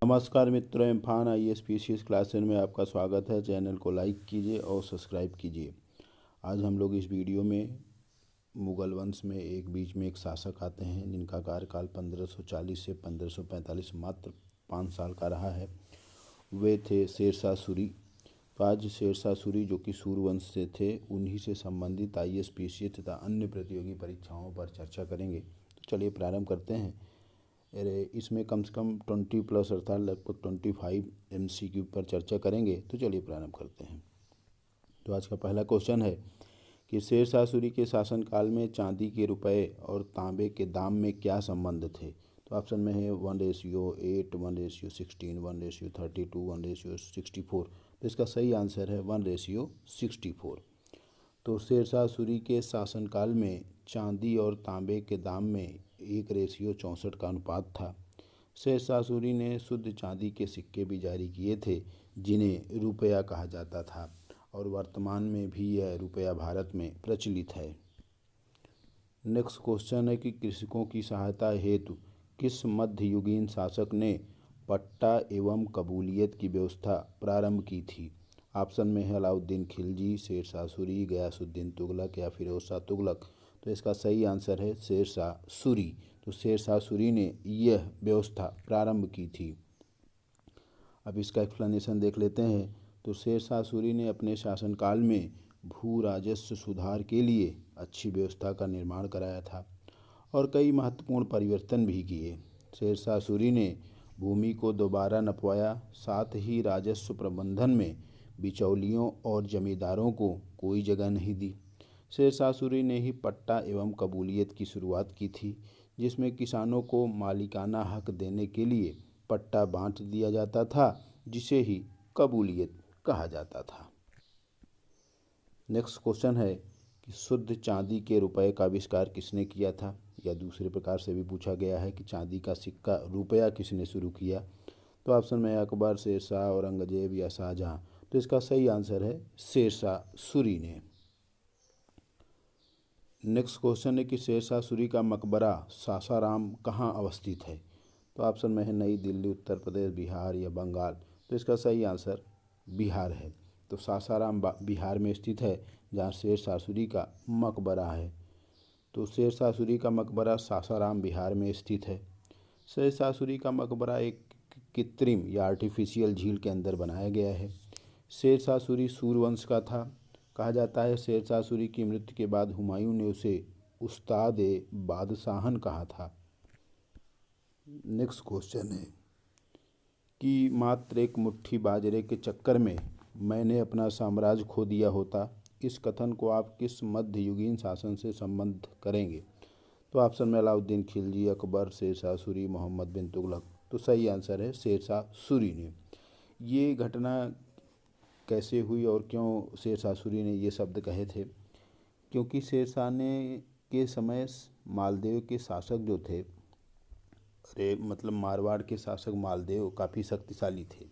नमस्कार मित्रों, इम्फान IAS PCS class 10 में आपका स्वागत है। चैनल को लाइक कीजिए और सब्सक्राइब कीजिए। आज हम लोग इस वीडियो में मुगल वंश में बीच में एक शासक आते हैं जिनका कार्यकाल 1540 से 1545 मात्र 5 साल का रहा है। वे थे शेरशाह सूरी। तो आज शेरशाह सूरी जो कि सूरवंश से थे, उन्हीं से संबंधित IAS PCS तथा अन्य प्रतियोगी परीक्षाओं पर चर्चा करेंगे। तो चलिए प्रारंभ करते हैं। इसमें कम से कम 20+ अर्थात लगभग 25 MCQ पर चर्चा करेंगे। तो चलिए प्रारंभ करते हैं। तो आज का पहला क्वेश्चन है कि शेरशाह सूरी के शासनकाल में चांदी के रुपए और तांबे के दाम में क्या संबंध थे। तो ऑप्शन में है 1:8, 1:16, 1:32, 1:64। तो इसका सही आंसर है 1:64। तो शेरशाह सूरी के शासनकाल में चांदी और तांबे के दाम में 1:64 का अनुपात था। शेरशाह सूरी ने शुद्ध चांदी के सिक्के भी जारी किए थे जिन्हें रुपया कहा जाता था, और वर्तमान में भी यह रुपया भारत में प्रचलित है। नेक्स्ट क्वेश्चन है कि कृषकों की सहायता हेतु किस मध्ययुगीन शासक ने पट्टा एवं कबूलियत की व्यवस्था प्रारंभ की थी। ऑप्शन में है अलाउद्दीन खिलजी, शेरशाह सूरी, गयासुद्दीन तुगलक या फिरोज तुगलक। तो इसका सही आंसर है शेरशाह सूरी। तो शेरशाह सूरी ने यह व्यवस्था प्रारंभ की थी। अब इसका एक्सप्लेनेशन देख लेते हैं। तो शेरशाह सूरी ने अपने शासनकाल में भू राजस्व सुधार के लिए अच्छी व्यवस्था का निर्माण कराया था और कई महत्वपूर्ण परिवर्तन भी किए। शेरशाह सूरी ने भूमि को दोबारा नपवाया, साथ ही राजस्व प्रबंधन में बिचौलियों और जमींदारों को कोई जगह नहीं दी। शेरशाह सूरी ने ही पट्टा एवं कबूलियत की शुरुआत की थी, जिसमें किसानों को मालिकाना हक देने के लिए पट्टा बांट दिया जाता था, जिसे ही कबूलियत कहा जाता था। नेक्स्ट क्वेश्चन है कि शुद्ध चांदी के रुपए का आविष्कार किसने किया था, या दूसरे प्रकार से भी पूछा गया है कि चांदी का सिक्का रुपया किसने शुरू किया। तो ऑप्शन में अकबर, शेरशाह, औरंगजेब या शाहजहां। तो इसका सही आंसर है शेरशाह सूरी ने। नेक्स्ट क्वेश्चन है कि शेरशाह सूरी का मकबरा सासाराम कहाँ अवस्थित है। तो ऑप्शन में है नई दिल्ली, उत्तर प्रदेश, बिहार या बंगाल। तो इसका सही आंसर बिहार है। तो सासाराम बिहार में स्थित है, जहाँ शेरशाह सूरी का मकबरा है। तो शेरशाह सूरी का मकबरा सासाराम बिहार में स्थित है। शेरशाह सूरी का मकबरा एक कृत्रिम या आर्टिफिशियल झील के अंदर बनाया गया है। शेरशाह सूरी सूरवंश का था। कहा जाता है शेरशाह सूरी की मृत्यु के बाद हुमायूं ने उसे उस्ताद-ए-बादशाहन कहा था। नेक्स्ट क्वेश्चन है कि मात्र एक मुट्ठी बाजरे के चक्कर में मैंने अपना साम्राज्य खो दिया होता, इस कथन को आप किस मध्ययुगीन शासन से संबद्ध करेंगे। तो ऑप्शन में अलाउद्दीन खिलजी, अकबर, शेरशाह सूरी, मोहम्मद बिन तुगलक। तो सही आंसर है शेरशाह सूरी ने। ये घटना कैसे हुई और क्यों शेरशाह सूरी ने ये शब्द कहे थे, क्योंकि शेरशाह ने के समय मालदेव के शासक जो थे, मारवाड़ के शासक मालदेव काफ़ी शक्तिशाली थे।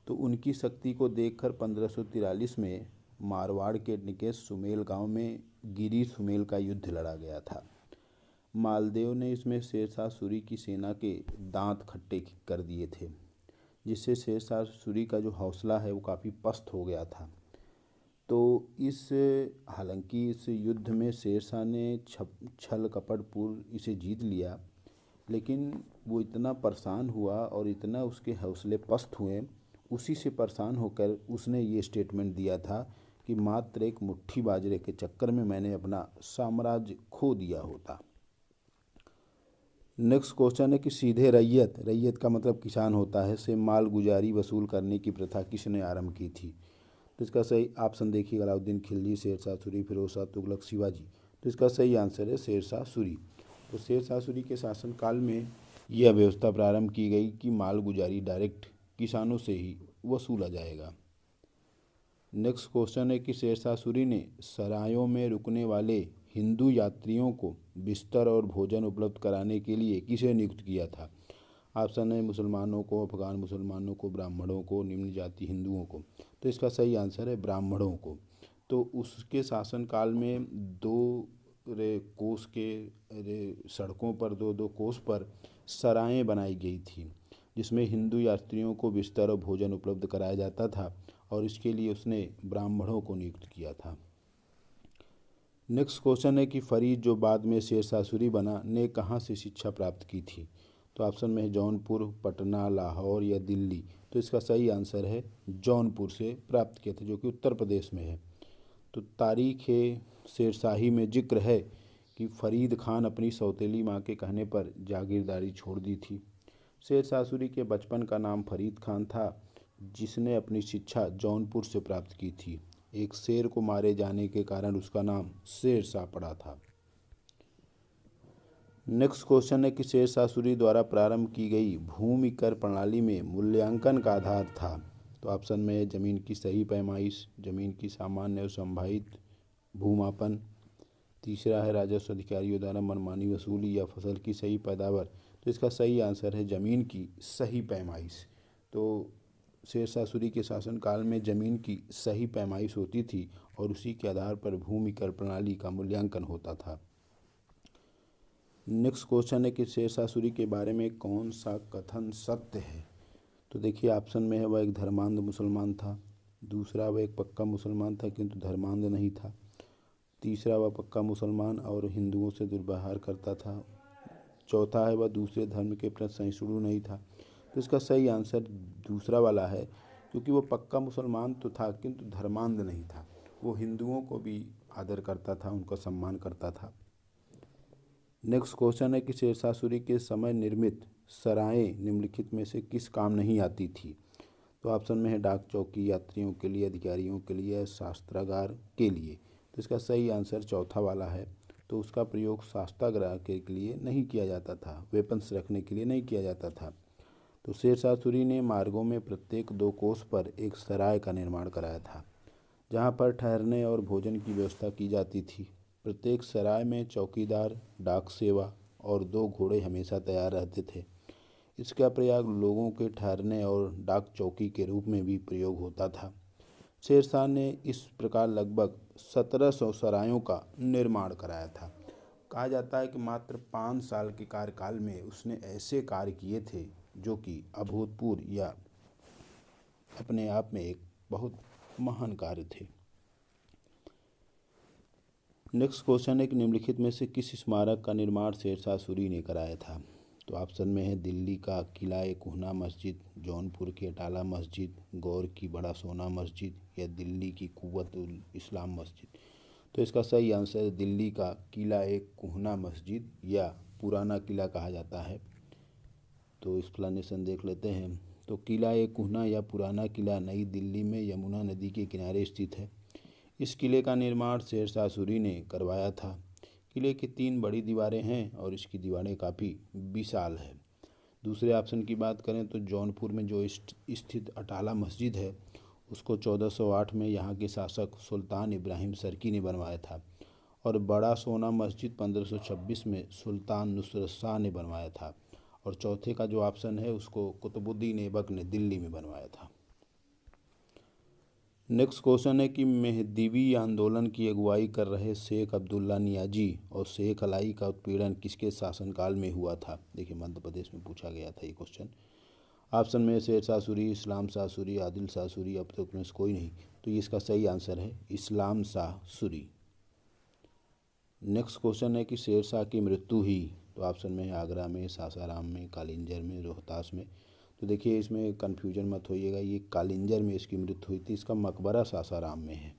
तो उनकी शक्ति को देखकर 1543 में मारवाड़ के निकेश सुमेल गांव में गिरी सुमेल का युद्ध लड़ा गया था। मालदेव ने इसमें शेरशाह सूरी की सेना के दांत खट्टे कर दिए थे, जिससे शेरशाह सूरी का जो हौसला है वो काफ़ी पस्त हो गया था। तो हालांकि इस युद्ध में शेरशाह ने छल कपटपूर्व इसे जीत लिया, लेकिन वो इतना परेशान हुआ और इतना उसके हौसले पस्त हुए, उसी से परेशान होकर उसने ये स्टेटमेंट दिया था कि मात्र एक मुट्ठी बाजरे के चक्कर में मैंने अपना साम्राज्य खो दिया होता। नेक्स्ट क्वेश्चन है कि सीधे रैयत का मतलब किसान होता है, से माल गुजारी वसूल करने की प्रथा किसने आरंभ की थी। तो इसका सही ऑप्शन देखिए, अलाउद्दीन खिलजी, शेरशाह सूरी, फिरोज तुगलक, शिवाजी। तो इसका सही आंसर है शेरशाह सूरी। तो शेरशाह सूरी के शासनकाल में यह व्यवस्था प्रारंभ की गई कि माल गुजारी डायरेक्ट किसानों से ही वसूला जाएगा। नेक्स्ट क्वेश्चन है कि शेरशाह सूरी ने सरायों में रुकने वाले हिंदू यात्रियों को बिस्तर और भोजन उपलब्ध कराने के लिए किसे नियुक्त किया था। ऑप्शन है मुसलमानों को, अफगान मुसलमानों को, ब्राह्मणों को, निम्न जाति हिंदुओं को। तो इसका सही आंसर है ब्राह्मणों को। तो उसके शासनकाल में सड़कों पर दो कोस पर सराएं बनाई गई थी, जिसमें हिंदू यात्रियों को बिस्तर और भोजन उपलब्ध कराया जाता था और इसके लिए उसने ब्राह्मणों को नियुक्त किया था। नेक्स्ट क्वेश्चन है कि फरीद जो बाद में शेरशाह सूरी बना ने कहाँ से शिक्षा प्राप्त की थी। तो ऑप्शन में है जौनपुर, पटना, लाहौर या दिल्ली। तो इसका सही आंसर है जौनपुर से प्राप्त किया था, जो कि उत्तर प्रदेश में है। तो तारीख शेरशाही में जिक्र है कि फरीद खान अपनी सौतेली माँ के कहने पर जागीरदारी छोड़ दी थी। शेरशाह सूरी के बचपन का नाम फरीद खान था, जिसने अपनी शिक्षा जौनपुर से प्राप्त की थी। एक शेर को मारे जाने के कारण उसका नाम शेरशाह पड़ा था। नेक्स्ट क्वेश्चन है कि शेरशाह सूरी द्वारा प्रारंभ की गई भूमि कर प्रणाली में मूल्यांकन का आधार था। तो ऑप्शन में है जमीन की सही पैमाइश, जमीन की सामान्य और संभावित भूमापन, तीसरा है राजस्व अधिकारियों द्वारा मनमानी वसूली या फसल की सही पैदावार। तो इसका सही आंसर है जमीन की सही पैमाइश। तो शेरशाह सूरी के शासनकाल में जमीन की सही पैमाइश होती थी और उसी के आधार पर भूमि कर प्रणाली का मूल्यांकन होता था। नेक्स्ट क्वेश्चन है कि शेरशाह सूरी के बारे में कौन सा कथन सत्य है। तो देखिए ऑप्शन में है वह एक धर्मांध मुसलमान था, दूसरा वह एक पक्का मुसलमान था किंतु धर्मांध नहीं था, तीसरा वह पक्का मुसलमान और हिंदुओं से दुर्व्यवहार करता था, चौथा है वह दूसरे धर्म के प्रति सहिष्णु नहीं था। तो इसका सही आंसर दूसरा वाला है, क्योंकि वो पक्का मुसलमान तो था किंतु धर्मांध नहीं था। वो हिंदुओं को भी आदर करता था, उनका सम्मान करता था। नेक्स्ट क्वेश्चन है कि शेरशाह सूरी के समय निर्मित सराएं निम्नलिखित में से किस काम नहीं आती थी। तो ऑप्शन में है डाक चौकी, यात्रियों के लिए, अधिकारियों के लिए, शास्त्रागार के लिए। तो इसका सही आंसर चौथा वाला है। तो उसका प्रयोग शास्त्रागार के लिए नहीं किया जाता था, वेपन्स रखने के लिए नहीं किया जाता था। तो शेरशाह सूरी ने मार्गों में प्रत्येक 2 कोस पर एक सराय का निर्माण कराया था, जहाँ पर ठहरने और भोजन की व्यवस्था की जाती थी। प्रत्येक सराय में चौकीदार, डाक सेवा और 2 घोड़े हमेशा तैयार रहते थे। इसका प्रयोग लोगों के ठहरने और डाक चौकी के रूप में भी प्रयोग होता था। शेरशाह ने इस प्रकार लगभग 1700 सरायों का निर्माण कराया था। कहा जाता है कि मात्र 5 साल के कार्यकाल में उसने ऐसे कार्य किए थे जो कि अभूतपूर्व या अपने आप में एक बहुत महान कार्य थे। नेक्स्ट क्वेश्चन है कि निम्नलिखित में से किस स्मारक का निर्माण शेरशाह सूरी ने कराया था। तो ऑप्शन में है दिल्ली का किला-ए-कुहना मस्जिद, जौनपुर की अटाला मस्जिद, गौर की बड़ा सोना मस्जिद या दिल्ली की कुव्वतुल इस्लाम मस्जिद। तो इसका सही आंसर है दिल्ली का किला-ए-कुहना मस्जिद या पुराना किला कहा जाता है। तो एक्सप्लेनेशन देख लेते हैं। तो किला-ए-कुहना या पुराना किला नई दिल्ली में यमुना नदी के किनारे स्थित है। इस किले का निर्माण शेरशाह सूरी ने करवाया था। किले की 3 बड़ी दीवारें हैं और इसकी दीवारें काफ़ी विशाल है। दूसरे ऑप्शन की बात करें तो जौनपुर में जो स्थित अटाला मस्जिद है उसको 1408 में यहाँ के शासक सुल्तान इब्राहिम सरकी ने बनवाया था और बड़ा सोना मस्जिद 1526 में सुल्तान नुसरत शाह ने बनवाया था और चौथे का जो ऑप्शन है उसको कुतुबुद्दीन ऐबक ने दिल्ली में बनवाया था। नेक्स्ट क्वेश्चन है कि मेहदवी आंदोलन की अगुवाई कर रहे शेख अब्दुल्ला नियाजी और शेख अलाई का उत्पीड़न किसके शासनकाल में हुआ था। देखिए मध्य प्रदेश में पूछा गया था ये क्वेश्चन। ऑप्शन में शेरशाह सूरी, इस्लाम शाह सूरी, आदिल शाह सूरी, अब तक में से कोई नहीं। तो ये इसका सही आंसर है इस्लाम शाह सूरी। नेक्स्ट क्वेश्चन है कि शेरशाह की मृत्यु हुई। तो ऑप्शन में है आगरा में, सासाराम में, कालिंजर में, रोहतास में। तो देखिए इसमें कन्फ्यूजन मत होइएगा, ये कालिंजर में इसकी मृत्यु हुई थी, इसका मकबरा सासाराम में है।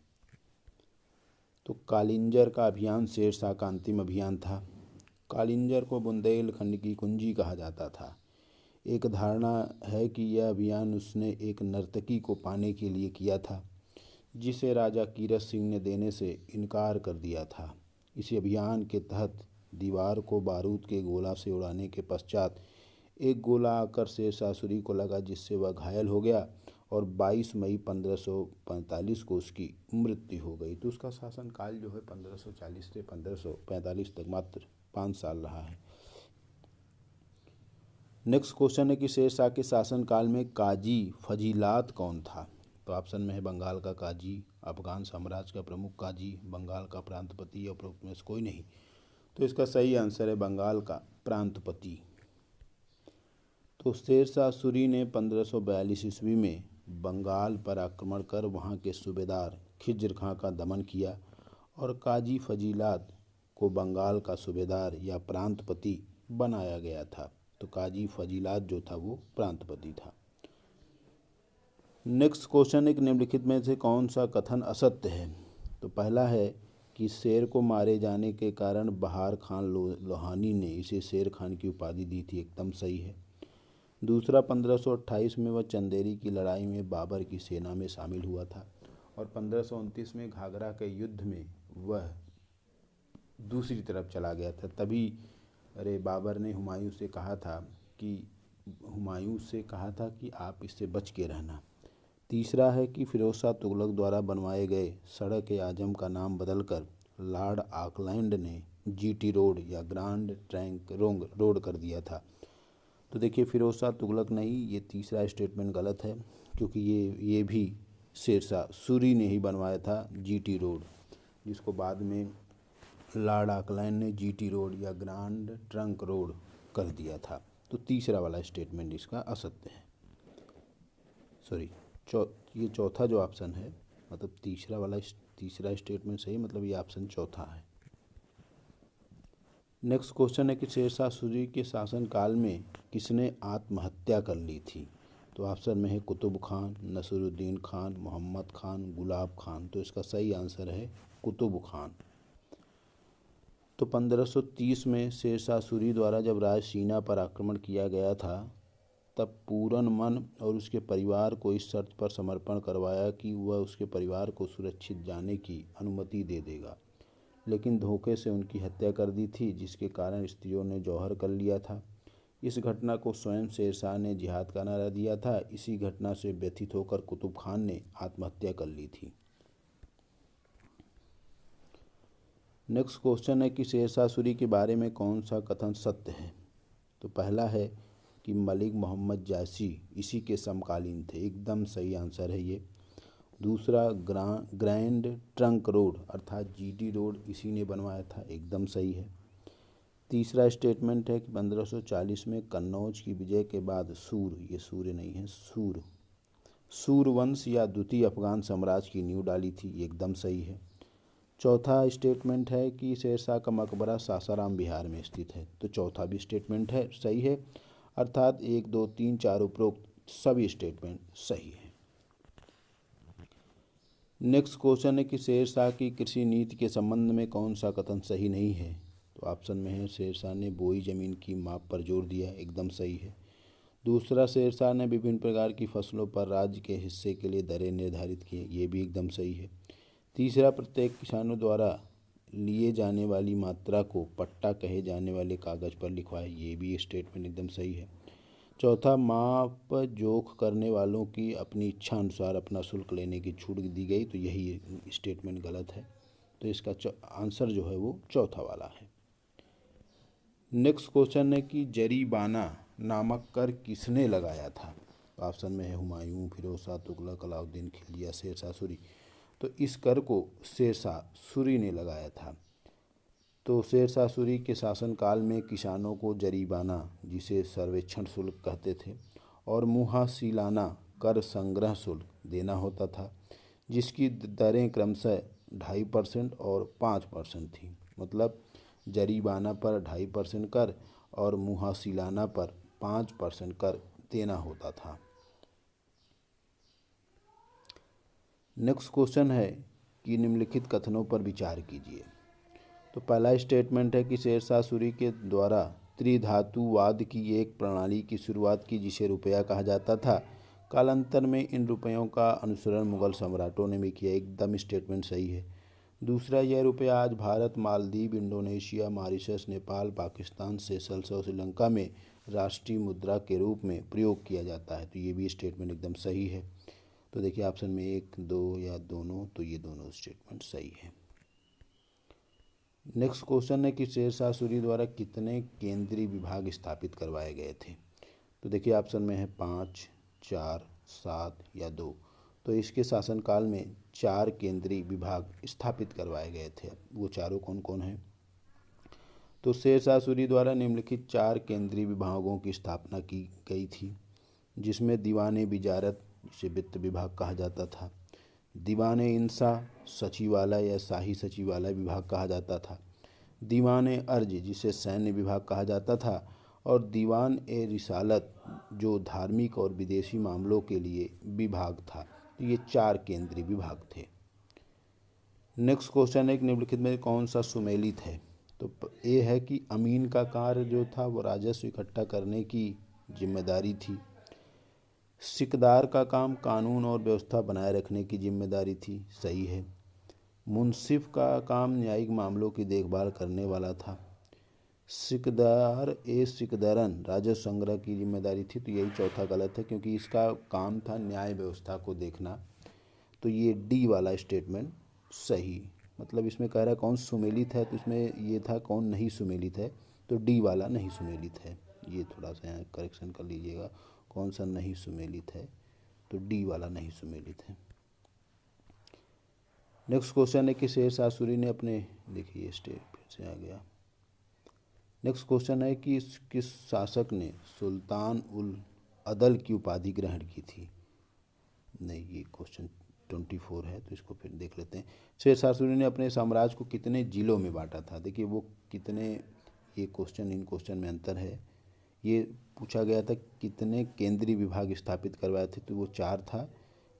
तो कालिंजर का अभियान शेरशाह का अंतिम अभियान था। कालिंजर को बुंदेलखंड की कुंजी कहा जाता था। एक धारणा है कि यह अभियान उसने एक नर्तकी को पाने के लिए किया था, जिसे राजा कीरत सिंह ने देने से इनकार कर दिया था। इसी अभियान के तहत दीवार को बारूद के गोला से उड़ाने के पश्चात एक गोला आकर शेरशाह सूरी को लगा, जिससे वह घायल हो गया और 22 मई 1545 को उसकी मृत्यु हो गई। तो उसका शासनकाल जो है 1540 से 1545 तक मात्र 5 साल रहा है। नेक्स्ट क्वेश्चन है कि शेरशाह के शासनकाल में काजी फजीलात कौन था। तो ऑप्शन में है बंगाल का काजी, अफगान साम्राज्य का प्रमुख काजी, बंगाल का प्रांतपति या उपरोक्त में से कोई नहीं। तो इसका सही आंसर है बंगाल का प्रांतपति। तो शेरशाह सूरी ने 1542 ईस्वी में बंगाल पर आक्रमण कर वहाँ के सूबेदार खिज्र खां का दमन किया और काजी फजीलात को बंगाल का सूबेदार या प्रांतपति बनाया गया था। तो काजी फजीलात जो था वो प्रांतपति था। नेक्स्ट क्वेश्चन, एक निम्नलिखित में से कौन सा कथन असत्य है? तो पहला है कि शेर को मारे जाने के कारण बहार खान लोहानी ने इसे शेर खान की उपाधि दी थी, एकदम सही है। दूसरा, 1528 में वह चंदेरी की लड़ाई में बाबर की सेना में शामिल हुआ था और 1529 में घाघरा के युद्ध में वह दूसरी तरफ चला गया था। तभी बाबर ने हुमायूं से कहा था कि आप इससे बच के रहना। तीसरा है कि फिरोज शाह तुगलक द्वारा बनवाए गए सड़क ए आजम का नाम बदलकर लॉर्ड ऑकलैंड ने जीटी रोड या ग्रांड ट्रंक रोड कर दिया था। तो देखिए, फिरोज शाह तुगलक नहीं, ये तीसरा स्टेटमेंट गलत है, क्योंकि ये भी शेरशाह सूरी ने ही बनवाया था जीटी रोड, जिसको बाद में लॉर्ड ऑकलैंड ने जीटी रोड या ग्रांड ट्रंक रोड कर दिया था। तो तीसरा वाला स्टेटमेंट इसका असत्य है। सॉरी, ये चौथा जो ऑप्शन है, मतलब तीसरा स्टेटमेंट सही, मतलब ये ऑप्शन चौथा है। नेक्स्ट क्वेश्चन है कि शेरशाह सूरी के शासनकाल में किसने आत्महत्या कर ली थी? तो ऑप्शन में है कुतुब खान, नसीरुद्दीन खान, मोहम्मद खान, गुलाब खान। तो इसका सही आंसर है कुतुब खान। तो 1530 में शेरशाह सूरी द्वारा जब रायसीना पर आक्रमण किया गया था, तब पूरन मन और उसके परिवार को इस शर्त पर समर्पण करवाया कि वह उसके परिवार को सुरक्षित जाने की अनुमति दे देगा, लेकिन धोखे से उनकी हत्या कर दी थी, जिसके कारण स्त्रियों ने जौहर कर लिया था। इस घटना को स्वयं शेरशाह ने जिहाद का नारा दिया था। इसी घटना से व्यथित होकर कुतुब खान ने आत्महत्या कर ली थी। नेक्स्ट क्वेश्चन है कि शेरशाह सूरी के बारे में कौन सा कथन सत्य है? तो पहला है कि मलिक मोहम्मद जायसी इसी के समकालीन थे, एकदम सही आंसर है ये। दूसरा, ग्रैंड ट्रंक रोड अर्थात जीटी रोड इसी ने बनवाया था, एकदम सही है। तीसरा स्टेटमेंट है कि 1540 में कन्नौज की विजय के बाद सूर वंश या द्वितीय अफगान साम्राज्य की नींव डाली थी, एकदम सही है। चौथा स्टेटमेंट है कि शेरशाह का मकबरा सासाराम बिहार में स्थित है। तो चौथा भी स्टेटमेंट है सही है, अर्थात 1, 2, 3, 4 उपरोक्त सभी स्टेटमेंट सही है। नेक्स्ट क्वेश्चन है कि शेरशाह की कृषि नीति के संबंध में कौन सा कथन सही नहीं है? तो ऑप्शन में है शेरशाह ने बोई जमीन की माप पर जोर दिया, एकदम सही है। दूसरा, शेरशाह ने विभिन्न प्रकार की फसलों पर राज्य के हिस्से के लिए दरें निर्धारित की, ये भी एकदम सही है। तीसरा, प्रत्येक किसानों द्वारा लिए जाने वाली मात्रा को पट्टा कहे जाने वाले कागज़ पर लिखवाए, ये भी स्टेटमेंट एकदम सही है। चौथा, माप जोख करने वालों की अपनी इच्छा अनुसार अपना शुल्क लेने की छूट दी गई, तो यही स्टेटमेंट गलत है। तो इसका आंसर जो है वो चौथा वाला है। नेक्स्ट क्वेश्चन है कि जरीबाना नामक कर किसने लगाया था? ऑप्शन में है हुमायूं, फिरोज शाह तुगलक, अलाउद्दीन खिलजी या शेरशाह सूरी। तो इस कर को शेरशाह सूरी ने लगाया था। तो शेरशाह सूरी के शासनकाल में किसानों को जरीबाना, जिसे सर्वेक्षण शुल्क कहते थे, और मुहासिलाना कर संग्रह शुल्क देना होता था, जिसकी दरें क्रमशः 2.5% और 5% थी। मतलब जरीबाना पर 2.5% कर और मुहासिलाना पर 5% कर देना होता था। नेक्स्ट क्वेश्चन है कि निम्नलिखित कथनों पर विचार कीजिए। तो पहला स्टेटमेंट है कि शेरशाह सूरी के द्वारा त्रिधातुवाद की एक प्रणाली की शुरुआत की, जिसे रुपया कहा जाता था। कालांतर में इन रुपयों का अनुसरण मुगल सम्राटों ने भी किया, एकदम स्टेटमेंट सही है। दूसरा, यह रुपया आज Bharat, Maldives, Indonesia, Mauritius, Nepal, Pakistan, Seychelles और श्रीलंका में राष्ट्रीय मुद्रा के रूप में प्रयोग किया जाता है। तो ये भी स्टेटमेंट एकदम सही है। तो देखिए ऑप्शन में 1, 2 या दोनों, तो ये दोनों स्टेटमेंट सही है। नेक्स्ट क्वेश्चन है कि शेरशाह सूरी द्वारा कितने केंद्रीय विभाग स्थापित करवाए गए थे? तो देखिए ऑप्शन में है 5, 4, 7 या 2। तो इसके शासनकाल में 4 केंद्रीय विभाग स्थापित करवाए गए थे। वो चारों कौन कौन हैं? तो शेरशाह सूरी द्वारा निम्नलिखित 4 केंद्रीय विभागों की स्थापना की गई थी, जिसमें दीवाने विजारत, जिसे वित्त विभाग कहा जाता था, दीवाने इंसा सचिवालय या शाही सचिवालय विभाग कहा जाता था, दीवाने अर्ज जिसे सैन्य विभाग कहा जाता था, और दीवान ए रिसालत जो धार्मिक और विदेशी मामलों के लिए विभाग था। तो ये 4 केंद्रीय विभाग थे। नेक्स्ट क्वेश्चन है कि निम्नलिखित में कौन सा सुमेलित है। तो ये है कि अमीन का कार्य जो था वो राजस्व इकट्ठा करने की जिम्मेदारी थी। सिकदार का काम कानून और व्यवस्था बनाए रखने की जिम्मेदारी थी, सही है। मुंसिफ का काम न्यायिक मामलों की देखभाल करने वाला था। सिकदरन राजस्व संग्रह की जिम्मेदारी थी, तो यही चौथा गलत है क्योंकि इसका काम था न्याय व्यवस्था को देखना। तो ये डी वाला स्टेटमेंट सही, मतलब इसमें कह रहा है कौन सुमेलित है, तो इसमें ये था कौन नहीं सुमेलित है, तो डी वाला नहीं सुमेलित है। ये थोड़ा सा यहाँ करेक्शन कर लीजिएगा, कौन सा नहीं सुमेलित है, तो डी वाला नहीं सुमेलित है। नेक्स्ट क्वेश्चन है कि शेरशाह सूरी ने अपने, देखिए स्टेप फिर से आ गया। नेक्स्ट क्वेश्चन है कि किस शासक ने सुल्तान उल अदल की उपाधि ग्रहण की थी। नहीं, ये क्वेश्चन 24 है, तो इसको फिर देख लेते हैं। शेरशाह सूरी ने अपने साम्राज्य को कितने जिलों में बांटा था। देखिए वो कितने, ये क्वेश्चन इन क्वेश्चन में अंतर है। ये पूछा गया था कितने केंद्रीय विभाग स्थापित करवाए थे, तो वो 4 था।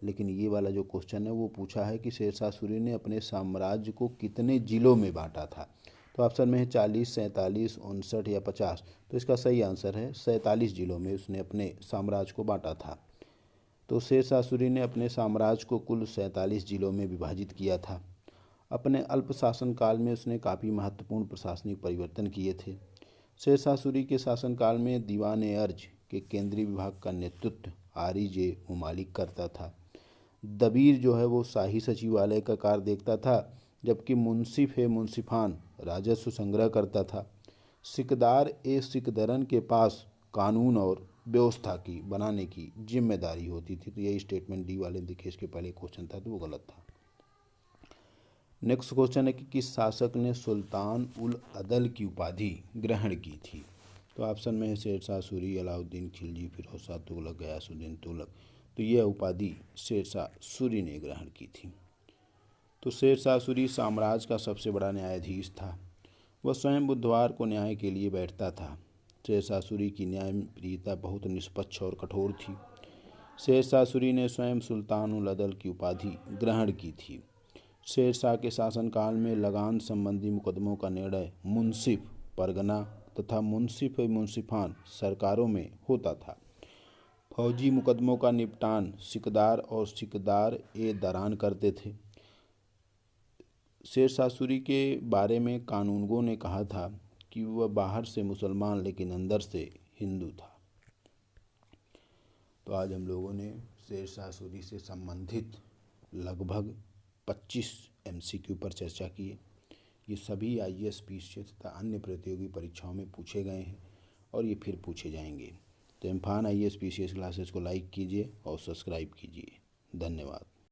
लेकिन ये वाला जो क्वेश्चन है वो पूछा है कि शेरशाह सूरी ने अपने साम्राज्य को कितने जिलों में बांटा था। तो ऑप्शन में है 40, 47, 59 या 50। तो इसका सही आंसर है 47 जिलों में उसने अपने साम्राज्य को बांटा था। तो शेरशाह सूरी ने अपने साम्राज्य को कुल 47 जिलों में विभाजित किया था। अपने अल्प शासनकाल में उसने काफ़ी महत्वपूर्ण प्रशासनिक परिवर्तन किए थे। शेरशाह सूरी के शासनकाल में दीवान ए अर्ज के केंद्रीय विभाग का नेतृत्व आरिज मुमालिक करता था। दबीर जो है वो शाही सचिवालय का कार्य देखता था, जबकि मुंसिफ ए मुंसिफान राजस्व संग्रह करता था। सिकदार ए सिकदरन के पास कानून और व्यवस्था की बनाने की जिम्मेदारी होती थी। तो यही स्टेटमेंट डी वाले देखिए, इसके पहले क्वेश्चन था तो वो गलत था। नेक्स्ट क्वेश्चन है कि किस शासक ने सुल्तान उल अदल की उपाधि ग्रहण की थी। तो ऑप्शन में है शेरशाह सूरी, अलाउद्दीन खिलजी, फिरोज शाह तुगलक, गयासुद्दीन तुगलक। तो यह उपाधि शेरशाह सूरी ने ग्रहण की थी। तो शेरशाह सूरी साम्राज्य का सबसे बड़ा न्यायाधीश था। वह स्वयं बुधवार को न्याय के लिए बैठता था। शेरशाह सूरी की न्यायप्रियता बहुत निष्पक्ष और कठोर थी। शेरशाह सूरी ने स्वयं सुल्तान उल अदल की उपाधि ग्रहण की थी। शेरशाह के शासनकाल में लगान संबंधी मुकदमों का निर्णय मुंसिफ, परगना तथा मुंसिफ मुंसिफान सरकारों में होता था। फौजी मुकदमों का निपटान सिकदार और सिकदार ए दरान करते थे। शेरशाह सूरी के बारे में कानूनगों ने कहा था कि वह बाहर से मुसलमान लेकिन अंदर से हिंदू था। तो आज हम लोगों ने शेरशाह सूरी से संबंधित लगभग 25 MCQ पर चर्चा की है। ये सभी IAS, PCS तथा अन्य प्रतियोगी परीक्षाओं में पूछे गए हैं और ये फिर पूछे जाएंगे। तो इम्फान IAS PCS क्लासेस को लाइक कीजिए और सब्सक्राइब कीजिए। धन्यवाद।